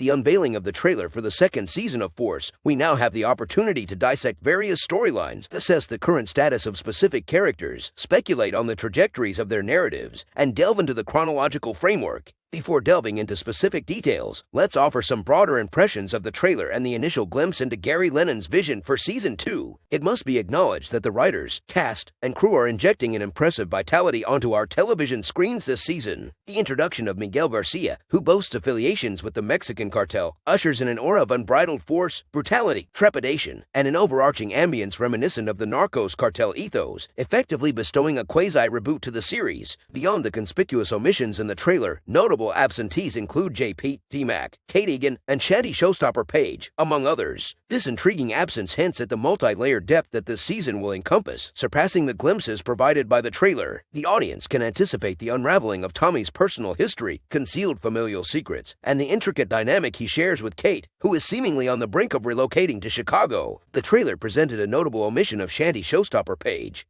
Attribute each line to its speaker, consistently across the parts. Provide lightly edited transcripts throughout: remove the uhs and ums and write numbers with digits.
Speaker 1: the unveiling of the trailer for the second season of Force, we now have the opportunity to dissect various storylines, assess the current status of specific characters, speculate on the trajectories of their narratives, and delve into the chronological framework. Before delving into specific details, let's offer some broader impressions of the trailer and the initial glimpse into Gary Lennon's vision for Season 2. It must be acknowledged that the writers, cast, and crew are injecting an impressive vitality onto our television screens this season. The introduction of Miguel Garcia, who boasts affiliations with the Mexican cartel, ushers in an aura of unbridled force, brutality, trepidation, and an overarching ambience reminiscent of the Narcos cartel ethos, effectively bestowing a quasi-reboot to the series. Beyond the conspicuous omissions in the trailer, notable absentees include JP, D-Mac, Kate Egan, and Shanty Showstopper Paige, among others. This intriguing absence hints at the multi-layered depth that this season will encompass, surpassing the glimpses provided by the trailer. The audience can anticipate the unraveling of Tommy's personal history, concealed familial secrets, and the intricate dynamic he shares with Kate, who is seemingly on the brink of relocating to Chicago. The trailer presented a notable omission of Shanty Showstopper Paige,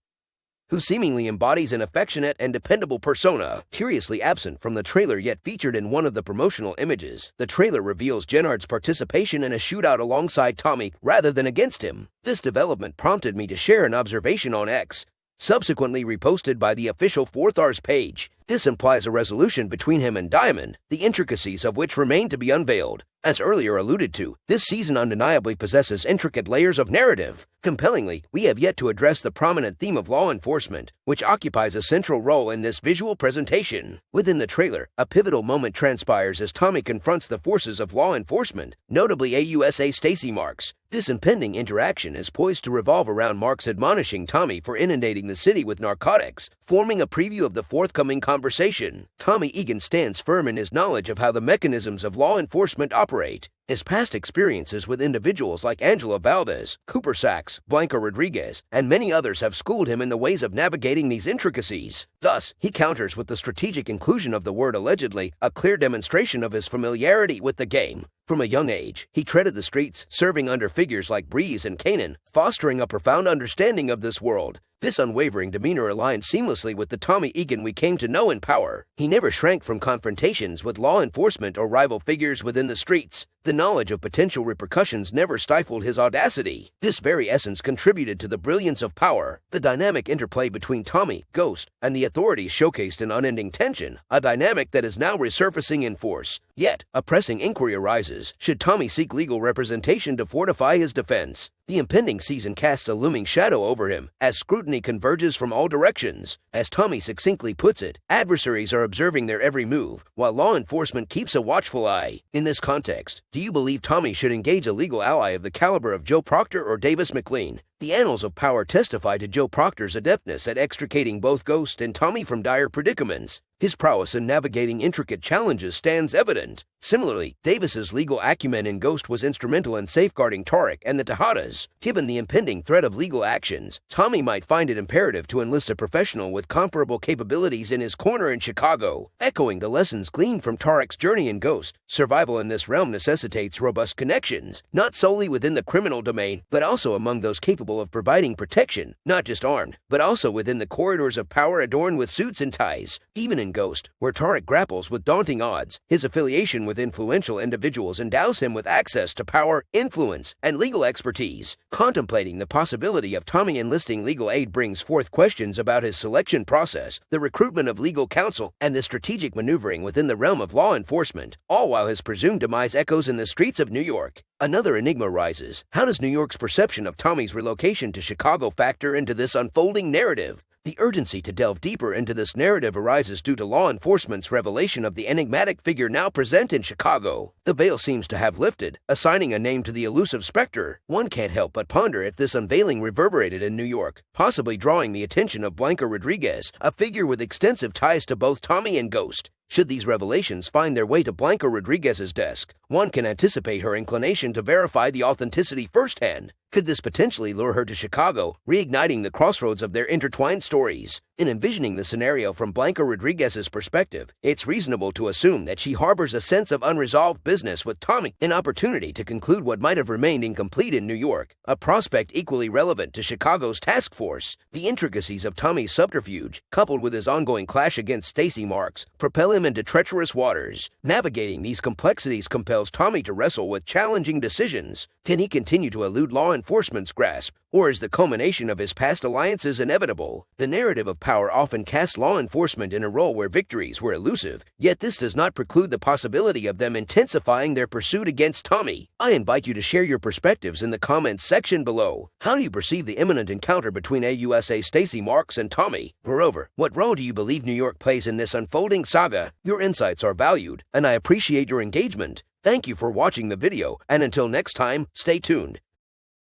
Speaker 1: who seemingly embodies an affectionate and dependable persona, curiously absent from the trailer yet featured in one of the promotional images. The trailer reveals Gennard's participation in a shootout alongside Tommy rather than against him. This development prompted me to share an observation on X, subsequently reposted by the official 4Thars page. This implies a resolution between him and Diamond, the intricacies of which remain to be unveiled. As earlier alluded to, this season undeniably possesses intricate layers of narrative. Compellingly, we have yet to address the prominent theme of law enforcement, which occupies a central role in this visual presentation. Within the trailer, a pivotal moment transpires as Tommy confronts the forces of law enforcement, notably AUSA Stacy Marks. This impending interaction is poised to revolve around Marks admonishing Tommy for inundating the city with narcotics, forming a preview of the forthcoming conversation. Tommy Egan stands firm in his knowledge of how the mechanisms of law enforcement operate. His past experiences with individuals like Angela Valdez, Cooper Sachs, Blanca Rodriguez, and many others have schooled him in the ways of navigating these intricacies. Thus, he counters with the strategic inclusion of the word allegedly, a clear demonstration of his familiarity with the game. From a young age, he treaded the streets, serving under figures like Breeze and Kanan, fostering a profound understanding of this world. This unwavering demeanor aligned seamlessly with the Tommy Egan we came to know in Power. He never shrank from confrontations with law enforcement or rival figures within the streets. The knowledge of potential repercussions never stifled his audacity. This very essence contributed to the brilliance of Power. The dynamic interplay between Tommy, Ghost, and the authorities showcased an unending tension, a dynamic that is now resurfacing in Force. Yet, a pressing inquiry arises: should Tommy seek legal representation to fortify his defense? The impending season casts a looming shadow over him as scrutiny converges from all directions. As Tommy succinctly puts it, adversaries are observing their every move, while law enforcement keeps a watchful eye. In this context, do you believe Tommy should engage a legal ally of the caliber of Joe Proctor or Davis McLean? The annals of Power testify to Joe Proctor's adeptness at extricating both Ghost and Tommy from dire predicaments. His prowess in navigating intricate challenges stands evident. Similarly, Davis's legal acumen in Ghost was instrumental in safeguarding Tarek and the Tejadas. Given the impending threat of legal actions, Tommy might find it imperative to enlist a professional with comparable capabilities in his corner in Chicago. Echoing the lessons gleaned from Tarek's journey in Ghost, survival in this realm necessitates robust connections, not solely within the criminal domain, but also among those capable of providing protection, not just armed, but also within the corridors of power adorned with suits and ties. Even in Ghost, where Tarek grapples with daunting odds, his affiliation with influential individuals endows him with access to power, influence, and legal expertise. Contemplating the possibility of Tommy enlisting legal aid brings forth questions about his selection process, the recruitment of legal counsel, and the strategic maneuvering within the realm of law enforcement, all while his presumed demise echoes in the streets of New York. Another enigma rises. How does New York's perception of Tommy's relocation to Chicago factor into this unfolding narrative? The urgency to delve deeper into this narrative arises due to law enforcement's revelation of the enigmatic figure now present in Chicago. The veil seems to have lifted, assigning a name to the elusive specter. One can't help but ponder if this unveiling reverberated in New York, possibly drawing the attention of Blanca Rodriguez, a figure with extensive ties to both Tommy and Ghost. Should these revelations find their way to Blanca Rodriguez's desk, one can anticipate her inclination to verify the authenticity firsthand. Could this potentially lure her to Chicago, reigniting the crossroads of their intertwined stories? In envisioning the scenario from Blanca Rodriguez's perspective, it's reasonable to assume that she harbors a sense of unresolved business with Tommy, an opportunity to conclude what might have remained incomplete in New York, a prospect equally relevant to Chicago's task force. The intricacies of Tommy's subterfuge, coupled with his ongoing clash against Stacey Marks, propel him into treacherous waters. Navigating these complexities compels Tommy to wrestle with challenging decisions. Can he continue to elude law enforcement's grasp, or is the culmination of his past alliances inevitable? The narrative of power often casts law enforcement in a role where victories were elusive, yet this does not preclude the possibility of them intensifying their pursuit against Tommy. I invite you to share your perspectives in the comments section below. How do you perceive the imminent encounter between AUSA Stacey Marks and Tommy? Moreover, what role do you believe New York plays in this unfolding saga? Your insights are valued, and I appreciate your engagement. Thank you for watching the video, and until next time, stay tuned.